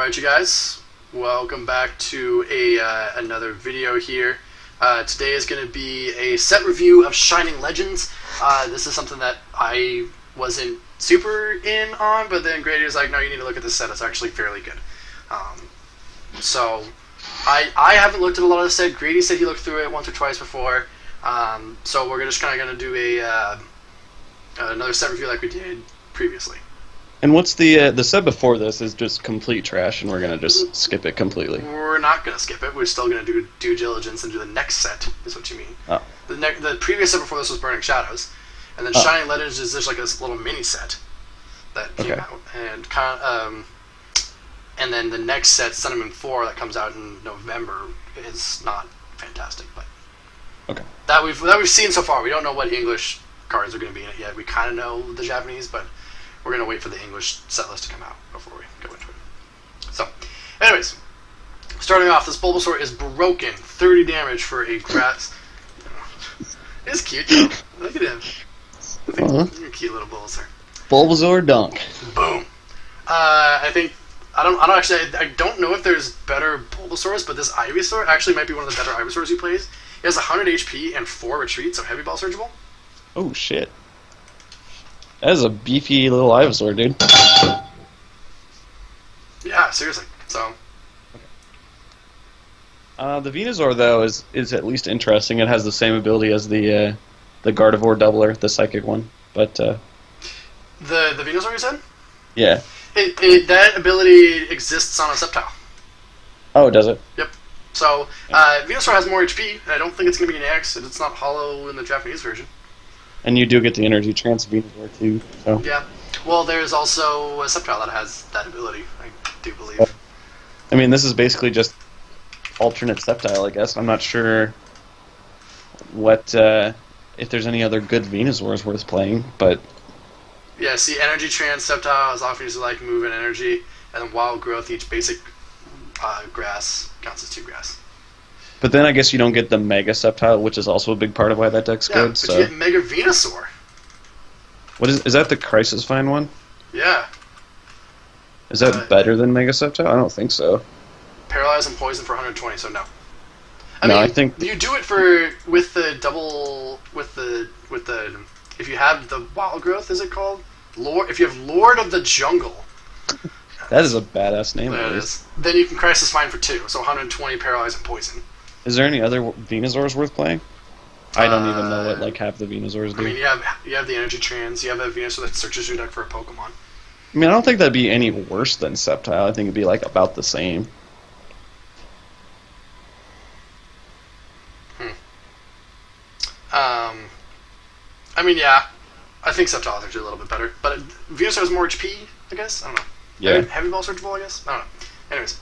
Alright you guys, welcome back to another video here. Today is going to be a set review of Shining Legends. This is something that I wasn't super in on, but then Grady was like, no, you need to look at this set, it's actually fairly good. So, I haven't looked at a lot of the set. Grady said he looked through it once or twice before. So we're just kind of going to do another set review like we did previously. And what's the set before this is just complete trash, and we're gonna just skip it completely. We're not gonna skip it. We're still gonna do due diligence and do the next set. Is what you mean? Oh. The previous set before this was Burning Shadows, and then Shining Legends is just like this little mini set that came out, and and then the next set, Sun and Moon 4, that comes out in November, is not fantastic, but that we've seen so far. We don't know what English cards are gonna be in it yet. We kind of know the Japanese, but we're going to wait for the English set list to come out before we go into it. So, anyways, starting off, this Bulbasaur is broken. 30 damage for a grass. It's cute, though. Look at him. I think you're a cute little Bulbasaur. Bulbasaur dunk. Boom. I don't know if there's better Bulbasaurs, but this Ivysaur actually might be one of the better Ivysaurs he plays. He has 100 HP and 4 retreat, so heavy ball surgeable. Oh, shit. That is a beefy little Ivysaur, dude. Yeah, seriously. So, the Venusaur though is at least interesting. It has the same ability as the Gardevoir doubler, the psychic one. But the Venusaur you said? Yeah. That ability exists on a Sceptile. Oh, does it? Yep. So Venusaur has more HP, and I don't think it's going to be an EX. It's not hollow in the Japanese version. And you do get the energy trance Venusaur too. So. Yeah. Well, there's also a Sceptile that has that ability, I do believe. I mean, this is basically just alternate Sceptile, I guess. I'm not sure what if there's any other good Venusaurs worth playing, but yeah. See, energy trance Sceptile is often used to like move and energy, and then wild growth. Each basic grass counts as 2 grass. But then I guess you don't get the Mega Sceptile, which is also a big part of why that deck's good. But you get Mega Venusaur. What is that the Crisis Find one? Yeah. Is that better than Mega Sceptile? I don't think so. Paralyze and Poison for 120, so no. I think you do it with the if you have the Wild Growth, is it called? Lord, if you have Lord of the Jungle. That is a badass name. There it is. Then you can Crisis Find for 2, so 120 Paralyze and Poison. Is there any other Venusaurs worth playing? I don't even know what half the Venusaurs do. I mean, you have the Energy Trans. You have a Venusaur that searches your deck for a Pokemon. I mean, I don't think that'd be any worse than Sceptile. I think it'd be about the same. I mean, yeah. I think Sceptile is actually a little bit better, but Venusaur has more HP, I guess. I don't know. Yeah. Heavy ball searchable, I guess. I don't know. Anyways,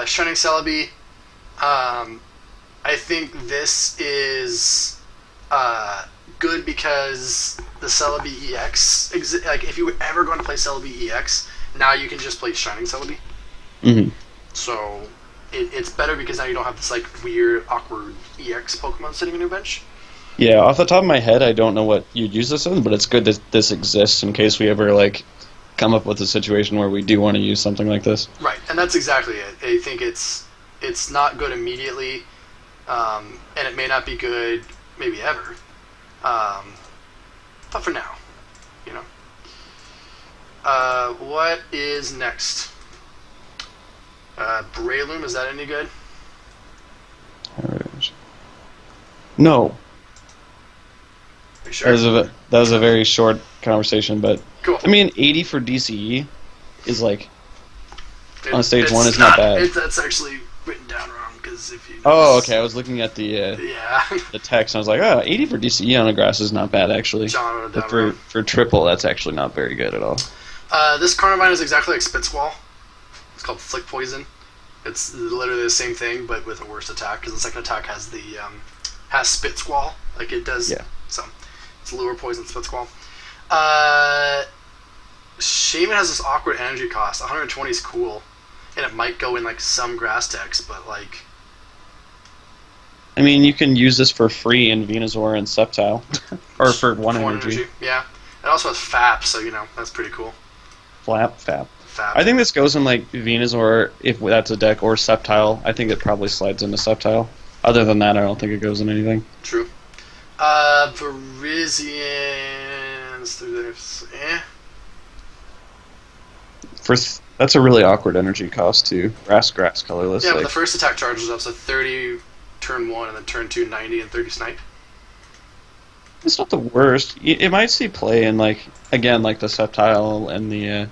Shining Celebi. I think this is good because the Celebi EX if you were ever going to play Celebi EX, now you can just play Shining Celebi. Mm-hmm. So it's better because now you don't have this weird, awkward EX Pokemon sitting in your bench. Yeah, off the top of my head, I don't know what you'd use this in, but it's good that this exists in case we ever come up with a situation where we do want to use something like this. Right, and that's exactly it. I think it's not good immediately, and it may not be good maybe ever, but for now, you know. What is next? Breloom, is that any good? No. Are you sure? That was a very short conversation, but cool. I mean, 80 for DCE is on stage 1 is not bad. That's actually written down wrong because if you. Oh, okay. I was looking at the the text, and I was like, 80 for DCE on a grass is not bad actually. John wrote it down but for triple, that's actually not very good at all. This Carnivine is exactly like Spitsquall. It's called Flick Poison. It's literally the same thing, but with a worse attack because the second attack has has Spitsquall, like it does. Yeah. So it's Lure Poison Spitsquall. Shaman has this awkward energy cost. 120 is cool, and it might go in some grass decks, but I mean, you can use this for free in Venusaur and Sceptile, or for one energy. Yeah, it also has FAP, so that's pretty cool. Fap. Fab. I think this goes in like Venusaur, if that's a deck, or Sceptile. I think it probably slides into Sceptile. Other than that, I don't think it goes in anything. True. Virizions. That's a really awkward energy cost too. Grass, colorless. Yeah, like, but the first attack charges up, so 30 turn 1, and then turn 2, 90, and 30 snipe. it's not the worst. It might see play in like again like the Sceptile and the.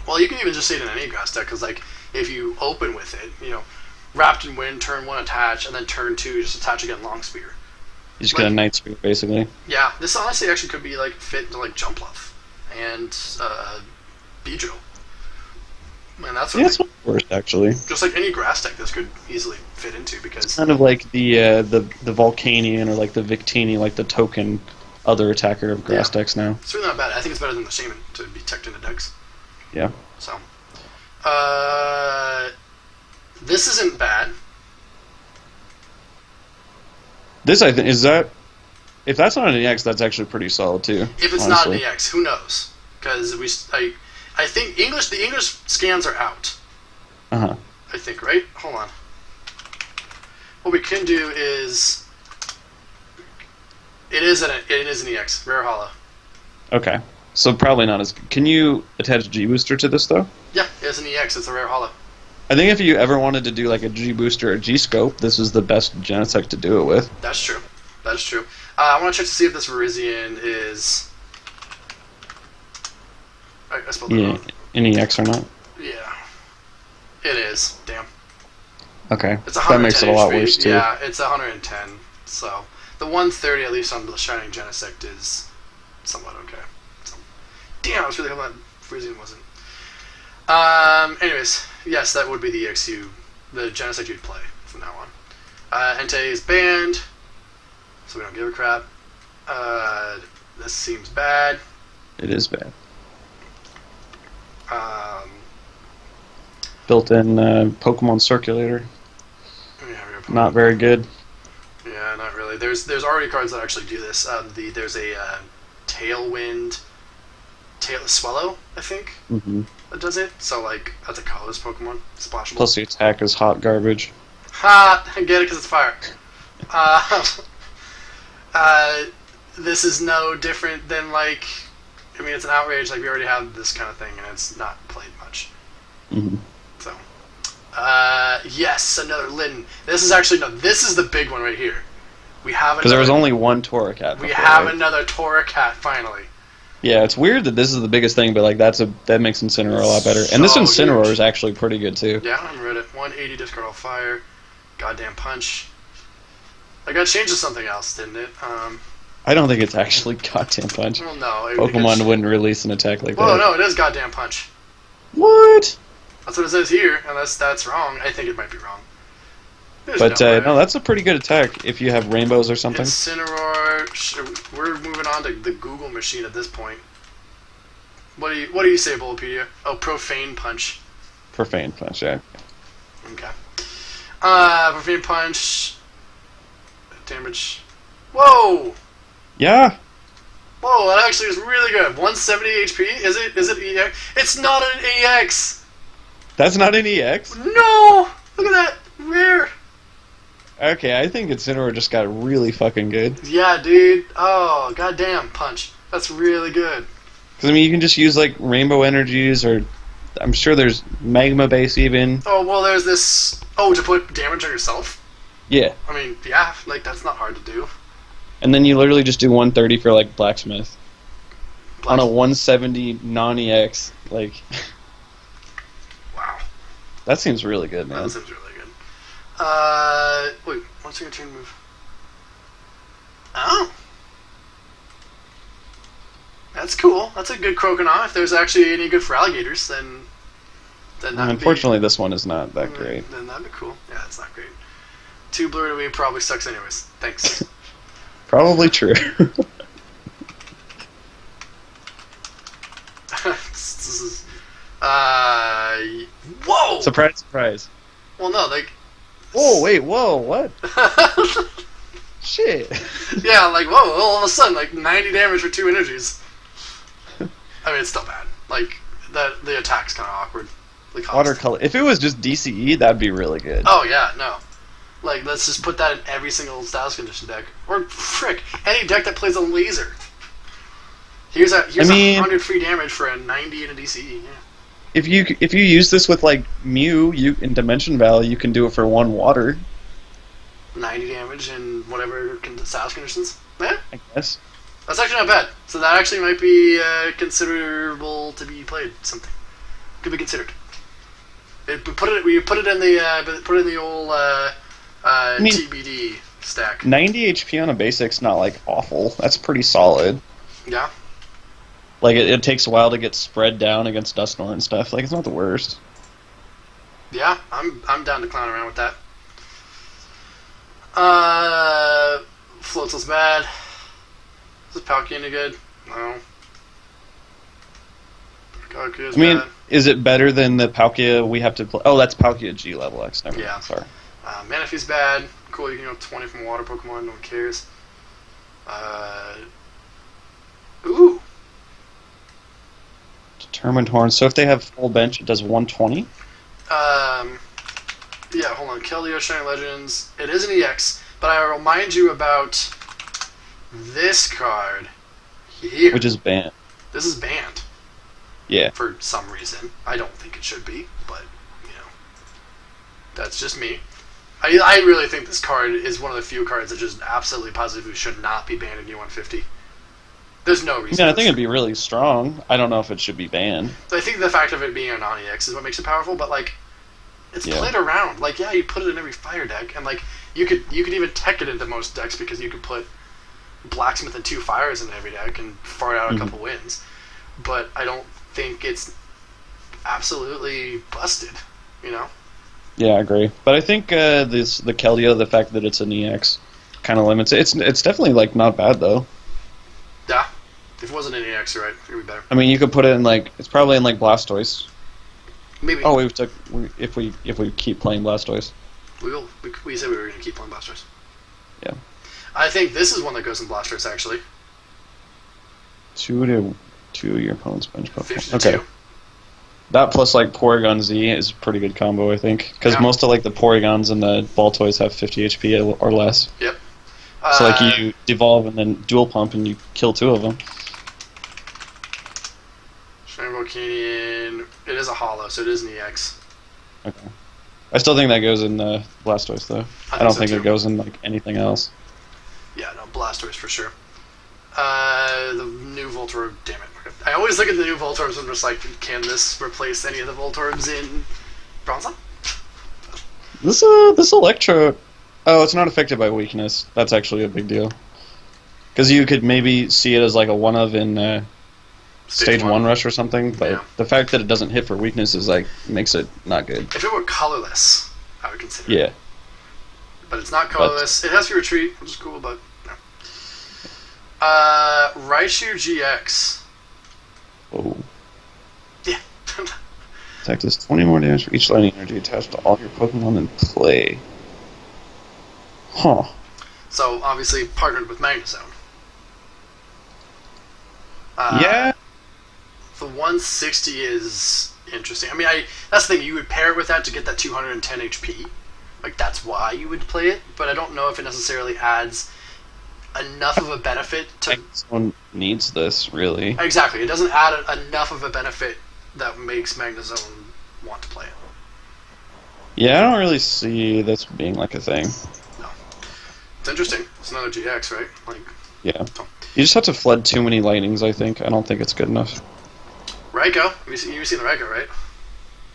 Well, you can even just see it in any grass deck, because like if you open with it, Wrapped in Wind, turn 1 attach, and then turn 2 just attach again Long Spear. You just get a Night Spear basically. Yeah, this honestly actually could be like fit into like Jumpluff and Beedrill. And that's It's not the worst actually. just like any grass deck this could easily fit into, because Kind of like the Volcanion or like the Victini, like the token other attacker of grass decks now. it's really not bad. I think it's better than the Shaman to be teched into decks. Yeah. So, this isn't bad. This I think is that if that's not an EX, that's actually pretty solid too. If it's not an EX, who knows? Because I think the English scans are out. Uh-huh. I think, right? Hold on. What we can do is it is an EX, rare hollow. Okay. So probably not as. Can you attach G Booster to this though? Yeah, it's an EX. It's a rare hollow. I think if you ever wanted to do like a G Booster or G Scope, this is the best Genesect to do it with. That's true. That's true. I want to check to see if this Virizion is. I spelled it wrong. An EX or not? Yeah. It is. Damn. Okay. It's That makes it a lot HP. worse too. Yeah, it's 110. So the 130 at least on the Shining Genesect is somewhat okay. So, damn, I was really hoping that Virizion wasn't. Anyways, yes, that would be the EXU, the Genesect you'd play from now on. Entei is banned, so we don't give a crap. This seems bad. It is bad. Built-in Pokemon Circulator. Not very good. Yeah, not really. There's already cards that actually do this. There's a Tailwind, Swallow, I think, that does it. So like that's a colorless Pokemon, splashable. Plus the attack is hot garbage. Ha! I get it because it's fire. This is no different than like. I mean, it's an outrage. Like we already have this kind of thing, and it's not played much. So, yes, another Litten. This is actually This is the big one right here. We have because there was only one Torracat. We have another Torracat finally. Yeah, it's weird that this is the biggest thing, but like that makes Incineroar a lot better. And this Incineroar is actually pretty good too. Yeah, I read it. 180 discard all fire. Goddamn punch. I got changed to something else, didn't it? I don't think it's actually goddamn punch. Well, no. Pokemon wouldn't release an attack like that. Oh no, it is goddamn punch. What? That's what it says here, unless that's wrong. I think it might be wrong. But no, that's a pretty good attack if you have rainbows or something. Incineroar. We're moving on to the Google machine at this point. What do you say, Bulbapedia? Oh, Profane Punch. Profane Punch, yeah. Okay. Profane Punch. Damage. Whoa! Yeah. Whoa, that actually is really good. 170 HP? Is it EX? It's not an EX! That's not an EX? No! Look at that! Rare! Okay, I think Incineroar just got really fucking good. Yeah, dude. Oh, goddamn, punch. That's really good. Because, I mean, you can just use, like, Rainbow Energies, or I'm sure there's Magma Base even. Oh, well, there's this... Oh, to put damage on yourself? Yeah. I mean, yeah, like, that's not hard to do. And then you literally just do 130 for, like, Blacksmith. On a 170 non-EX, like... Wow. That seems really good, man. That seems really good. Wait, what's your turn move? Oh. That's cool. That's a good Croconaw. If there's actually any good for alligators, then that unfortunately, this one is not that great. Then that'd be cool. Yeah, it's not great. 2 blue to me probably sucks anyways. Thanks. Probably true. This is, whoa! Surprise, surprise. Well, no, like... Whoa, wait, whoa, what? Shit. Yeah, like, whoa, all of a sudden, like, 90 damage for 2 energies. I mean, it's still bad. Like, the attack's kind of awkward. Watercolor. If it was just DCE, that'd be really good. Oh yeah, no. Like, let's just put that in every single Styles Condition deck. Or, frick, any deck that plays a laser. Here's 100 free damage for a 90 and a DCE. Yeah. If you use this with, like, Mew in Dimension Valley, you can do it for 1 water. 90 damage and whatever Styles Conditions? Yeah. I guess. That's actually not bad. So that actually might be considerable to be played. Something. Could be considered. We put it in the old TBD stack. 90 HP on a basic's not like awful. That's pretty solid. Yeah. Like it takes a while to get spread down against Dusknoir and stuff. Like it's not the worst. Yeah, I'm down to clown around with that. Floatzel's bad. Is Palkia any good? No. Palkia's bad. Is it better than the Palkia we have to play? Oh, that's Palkia G level X. Never mind. Sorry. Manaphy's bad. Cool, you can go 20 from water Pokemon, no one cares. Ooh. Determined Horn. So if they have full bench, it does 120? Yeah, hold on. Keldeo Shining Legends. It is an EX, but I remind you about this card here. Which is banned. This is banned. Yeah. For some reason. I don't think it should be, but, that's just me. I really think this card is one of the few cards that just absolutely positively should not be banned in U150. There's no reason. Yeah, I think it'd be really strong. I don't know if it should be banned. So I think the fact of it being a non-EX is what makes it powerful, but, like, it's played around. Like, yeah, you put it in every fire deck, and, like, you could even tech it into most decks because you could put Blacksmith and 2 fires in every deck and fart out a couple wins. But I don't think it's absolutely busted, Yeah, I agree. But I think the Keldeo, the fact that it's an EX, kind of limits it. It's definitely, like, not bad, though. Yeah. If it wasn't an EX, you're right. It would be better. I mean, you could put it in, like... It's probably in, like, Blastoise. Maybe. Oh, if we keep playing Blastoise. We said we were going to keep playing Blastoise. Yeah. I think this is one that goes in Blastoise, actually. 2 to your opponent's bench Pokemon. 52. Okay. That plus, like, Porygon Z is a pretty good combo, I think. Because most of, like, the Porygons and the Baltoys have 50 HP or less. Yep. So, like, you devolve and then dual pump and you kill 2 of them. Shining Volcanion. It is a holo, so it is an EX. Okay. I still think that goes in Blastoise, though. I don't think it goes in, like, anything else. Yeah, no, Blastoise for sure. The new Voltorb, damn it. I always look at the new Voltorbs and I'm just like, can this replace any of the Voltorbs in Bronzong? This Electro... Oh, it's not affected by weakness. That's actually a big deal. Because you could maybe see it as like a one-of in Stage 1 Rush or something, but the fact that it doesn't hit for weakness is like, makes it not good. If it were colorless, I would consider it. Yeah. But it's not colorless. It has to retreat, which is cool, but no. Raichu GX. Oh. Yeah. Attack does 20 more damage for each lightning energy attached to all your Pokemon in play. Huh. So, obviously, partnered with Magnezone. Yeah. The 160 is interesting. I mean, that's the thing. You would pair it with that to get that 210 HP. Like, that's why you would play it. But I don't know if it necessarily adds enough of a benefit to... Someone needs this, really. Exactly. It doesn't add enough of a benefit that makes Magnezone want to play it. Yeah, I don't really see this being like a thing. No. It's interesting. It's another GX, right? Like, yeah. You just have to flood too many lightnings, I think. I don't think it's good enough. Raikou. You've seen the Raikou, right?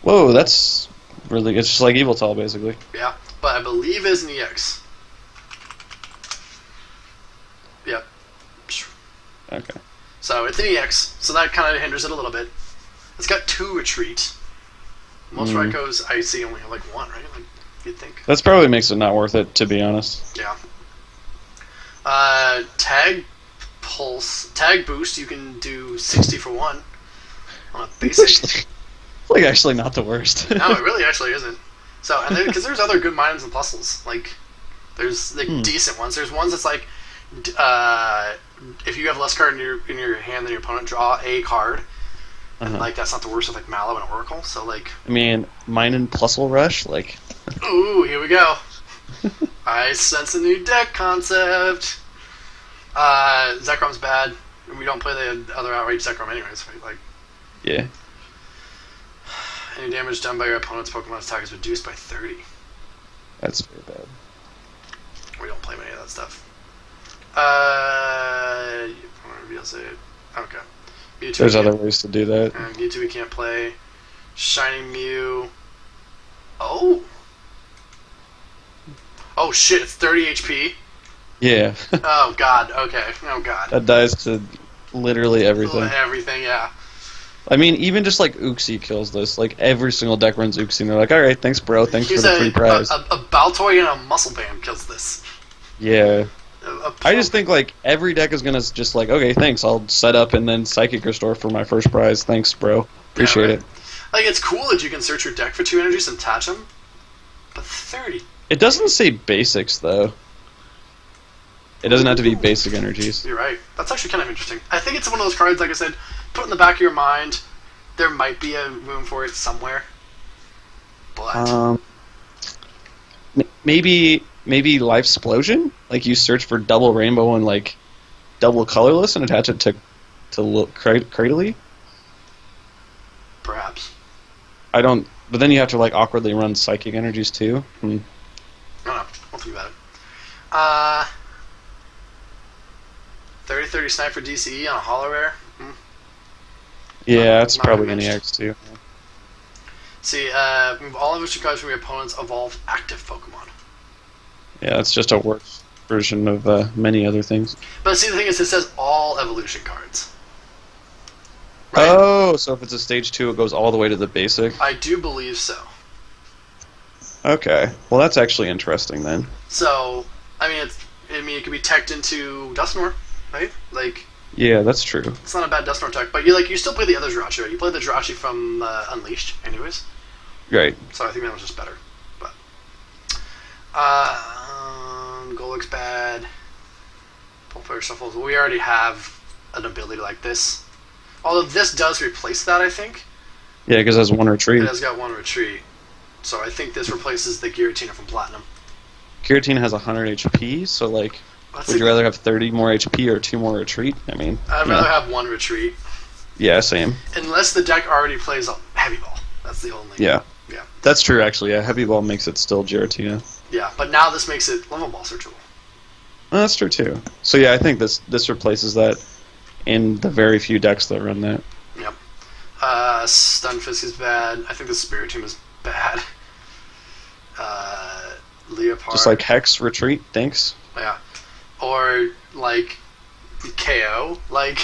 Whoa, that's really... It's just like Yveltal, basically. Yeah, but I believe it's an EX. Yep. Okay. So it's an EX, so that kind of hinders it a little bit. It's got 2 retreat. Most Raikous I see only have like 1, right? Like, you'd think. That probably makes it not worth it, to be honest. Yeah. Tag Pulse, Tag Boost, you can do 60 for 1 on a basic. It's like actually not the worst. No, it really actually isn't. So, and because there's other good minds and puzzles, like there's like decent ones. There's ones that's like, if you have less card in your hand than your opponent, draw a card. And like that's not the worst with like Mallow and Oracle. So like, I mean, mine and Plusle Rush, like. Ooh, here we go. I sense a new deck concept. Zekrom's bad. We don't play the other outrage Zekrom anyways, right? Like. Yeah. Any damage done by your opponent's Pokemon attack is reduced by 30. That's very bad. We don't play many of that stuff. Reveals it. Okay. Mewtwo. There's other ways to do that. Mewtwo we can't play. Shining Mew. Oh. Oh shit! It's 30 HP. Yeah. Oh god. Okay. Oh god. That dies to literally everything. Everything. Yeah. I mean, even just like Uxie kills this. Like every single deck runs Uxie, and they're like, "All right, thanks, bro. Thanks for the free prize." A Baltoy and a Muscle Band kills this. Yeah. I just think like every deck is gonna just like, okay, thanks. I'll set up and then Psychic Restore for my first prize. Thanks, bro. Appreciate it. Like it's cool that you can search your deck for 2 energies and attach them, but 30. It doesn't say basics though. It doesn't have to be basic energies. You're right. That's actually kind of interesting. I think it's one of those cards, like I said, put in the back of your mind. There might be a room for it somewhere, but maybe Life Explosion. Like you search for double rainbow and like double colorless and attach it to Cradily. Perhaps. I don't. But then you have to like awkwardly run psychic energies too. I don't know. We'll think about it. 30-30 Sniper DCE on a Holo Rare. Yeah, that's probably an EX too. See, move all evolution cards from your opponent's evolved active Pokemon. Yeah, that's just a worse version of many other things. But see, the thing is, it says all evolution cards. Right? Oh, so if it's a stage 2, it goes all the way to the basic? I do believe so. Okay. Well, that's actually interesting then. So, it could be teched into Dusknoir, right? Like. Yeah, that's true. It's not a bad Dusknoir tech, but you still play the other Jirachi, right? You play the Jirachi from Unleashed, anyways. Right. So I think that was just better. But Golix's bad. Pull Player Shuffles. We already have an ability like this. Although this does replace that, I think. Yeah, because it has 1 retreat. It has got 1 retreat. So I think this replaces the Giratina from Platinum. Giratina has 100 HP, so like, would you rather have 30 more HP or 2 more retreat? I'd rather have 1 retreat. Yeah, same. Unless the deck already plays a Heavy Ball. That's the only. Yeah. Yeah. That's true, actually. Yeah, Heavy Ball makes it still Giratina. Yeah, but now this makes it Level Ball searchable. Well, that's true too. So yeah, I think this replaces that in the very few decks that run that. Yep. Stunfisk is bad. I think the Spirit Tomb is bad. Leopard. Just like Hex, Retreat, thanks. Yeah. Or like KO, like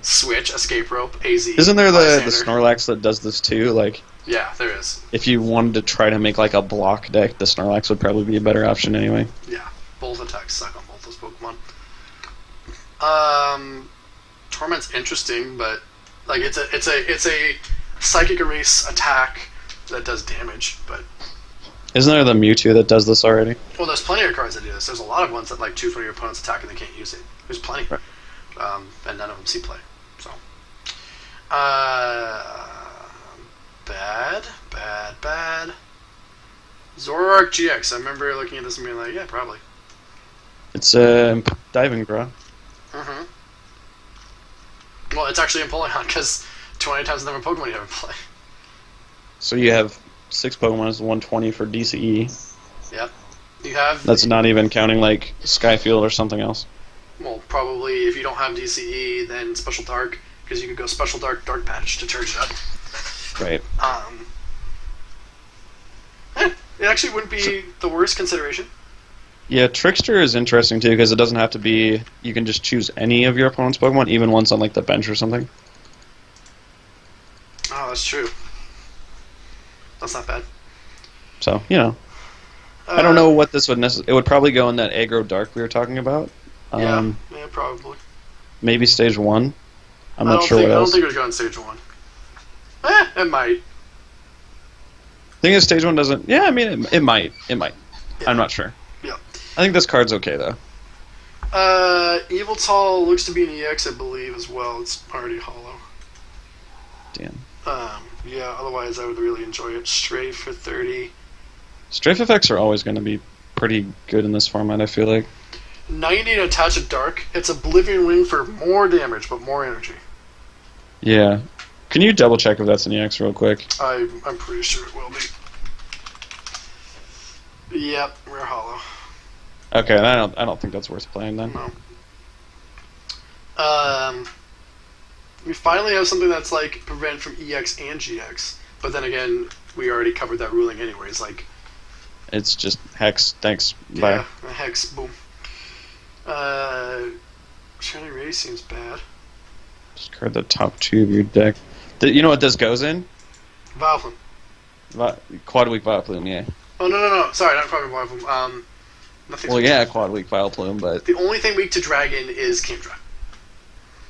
Switch, Escape Rope, AZ. Isn't there the Snorlax that does this too? Like, yeah, there is. If you wanted to try to make like a block deck, the Snorlax would probably be a better option anyway. Yeah, both attacks suck on both those Pokemon. Torment's interesting, but like it's a Psychic Erase attack that does damage, but. Isn't there the Mewtwo that does this already? Well, there's plenty of cards that do this. There's a lot of ones that like choose one of your opponent's attack and they can't use it. There's plenty. Right. And none of them see play. So. Bad. Zoroark GX. I remember looking at this and being like, yeah, probably. It's Diving Bra. Mm-hmm. Well, it's actually in Polygon because 20 times the number of Pokemon you have in play. So you have 6 Pokemon is 120 for DCE. Yep. You have. That's not even counting like Skyfield or something else. Well, probably if you don't have DCE, then Special Dark, because you could go Special Dark, Dark Patch to charge it up. Right. It actually wouldn't be the worst consideration. Yeah, Trickster is interesting too because it doesn't have to be. You can just choose any of your opponent's Pokemon, even ones on like the bench or something. Oh, that's true. That's not bad. So I don't know what this would necessarily. It would probably go in that aggro dark we were talking about. Yeah, probably. Maybe stage 1. I'm not sure what else. I don't think it would go in stage 1. It might. Thing is, stage 1 doesn't. Yeah, it might. Yeah. I'm not sure. Yeah. I think this card's okay though. Evil Tall looks to be an EX, I believe, as well. It's already hollow. Damn. Yeah, otherwise I would really enjoy it. Strafe for 30. Strafe effects are always going to be pretty good in this format, I feel like. 90 to attach a dark. It's Oblivion Ring for more damage, but more energy. Yeah. Can you double check if that's an EX real quick? I'm pretty sure it will be. Yep, rare hollow. Okay, I don't think that's worth playing then. No. We finally have something that's like prevent from EX and GX, but then again, we already covered that ruling anyways. Like, it's just Hex. Thanks. yeah, Bye. Hex. Boom. Shining Ray seems bad. Discard the top 2 of your deck. You know what this goes in? Vileplume. Quad weak Vileplume, yeah. Oh no! Sorry, not quite Vileplume. Nothing. Well, yeah, quad weak Vileplume, but the only thing weak to Dragon is Kingdra.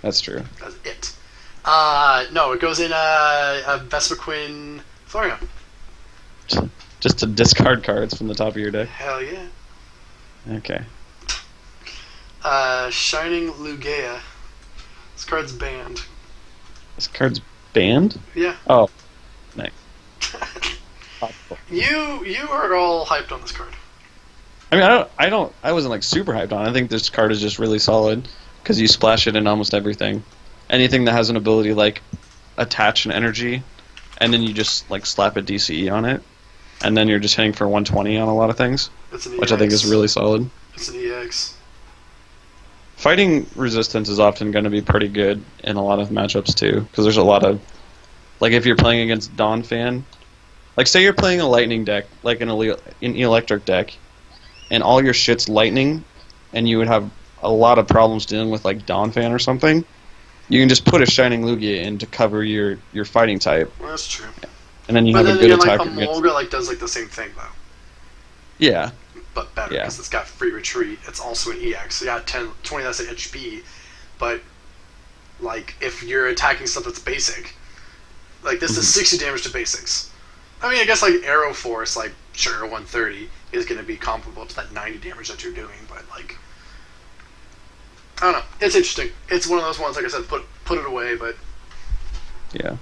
That's true. That's it. No, it goes in a Vespiquen Flareon. Just to discard cards from the top of your deck? Hell yeah. Okay. Shining Lugia. This card's banned. This card's banned? Yeah. Oh, nice. You are all hyped on this card. I mean, I wasn't like super hyped on it. I think this card is just really solid because you splash it in almost everything. Anything that has an ability like attach an energy, and then you just like slap a DCE on it, and then you're just hitting for 120 on a lot of things, which I think is really solid. It's an EX. Fighting resistance is often going to be pretty good in a lot of matchups too, because there's a lot of, like if you're playing against Dawn Fan, like say you're playing a lightning deck, like an electric deck, and all your shit's lightning, and you would have a lot of problems dealing with like Dawn Fan or something. You can just put a Shining Lugia in to cover your fighting type. Well, that's true. And then you have a good attacker. Like, Emolga like does like the same thing though. Yeah. But better because it's got free retreat. It's also an EX. So yeah, 20 less HP, but like if you're attacking stuff that's basic, like this is 60 damage to basics. I mean, I guess like Arrow Force, like sure 130 is going to be comparable to that 90 damage that you're doing, but like I don't know. It's interesting. It's one of those ones, like I said, put it away, but yeah.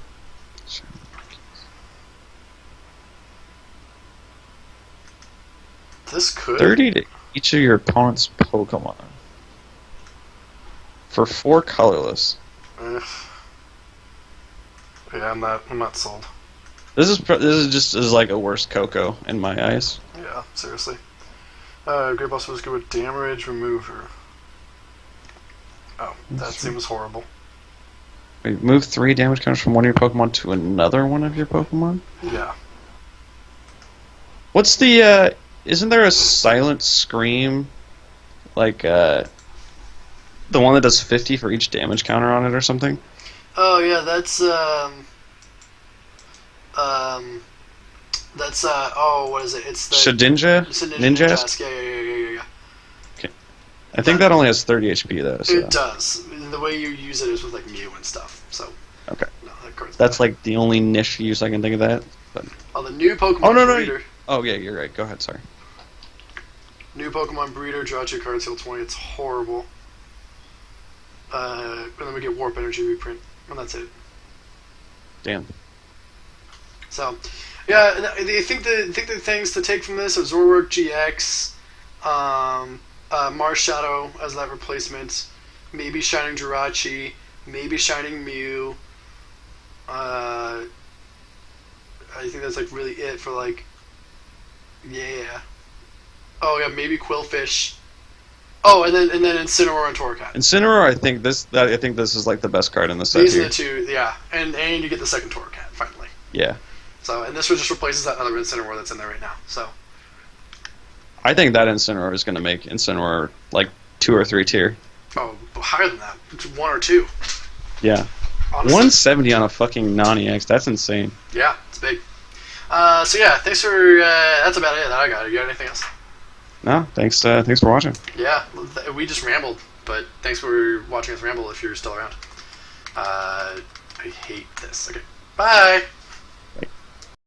This could 30 to each of your opponent's Pokemon for 4 colorless. Yeah, I'm not sold. This is just like a worse Coco in my eyes. Yeah, seriously. Great Boss was good with damage remover. Oh, that seems horrible. Wait, move 3 damage counters from one of your Pokemon to another one of your Pokemon? Yeah. What's the, isn't there a Silent Scream, like, the one that does 50 for each damage counter on it or something? Oh, yeah, that's, what is it? It's the... Shedinja? Ninja? Yeah. Okay. I think that only has 30 HP, though, so. It does. The way you use it is with, like, Mew and stuff, so... Okay. No, that's, like, the only niche use I can think of that. But... Oh, the new Pokemon Breeder. Oh, yeah, you're right. Go ahead, sorry. New Pokemon Breeder, draw 2 cards, heal 20. It's horrible. And then we get Warp Energy reprint, and that's it. Damn. So, yeah, I think the things to take from this are Zoroark GX, Mars Shadow as that replacement, maybe Shining Jirachi, maybe Shining Mew. I think that's like really it for like, yeah. Oh yeah, maybe Quillfish. Oh, and then Incineroar and Torracat. Incineroar, I think this is like the best card in the set. These are here. the two, yeah, and you get the second Torracat finally. Yeah. So, and this one just replaces that other Incineroar that's in there right now. So, I think that Incineroar is going to make Incineroar like 2 or 3 tier. Oh, higher than that. It's 1 or 2. Yeah. Honestly. 170 on a fucking non-EX. That's insane. Yeah, it's big. So yeah, thanks for. That's about it that I got. You got anything else? No, thanks for watching. Yeah, we just rambled, but thanks for watching us ramble if you're still around. I hate this. Okay, bye!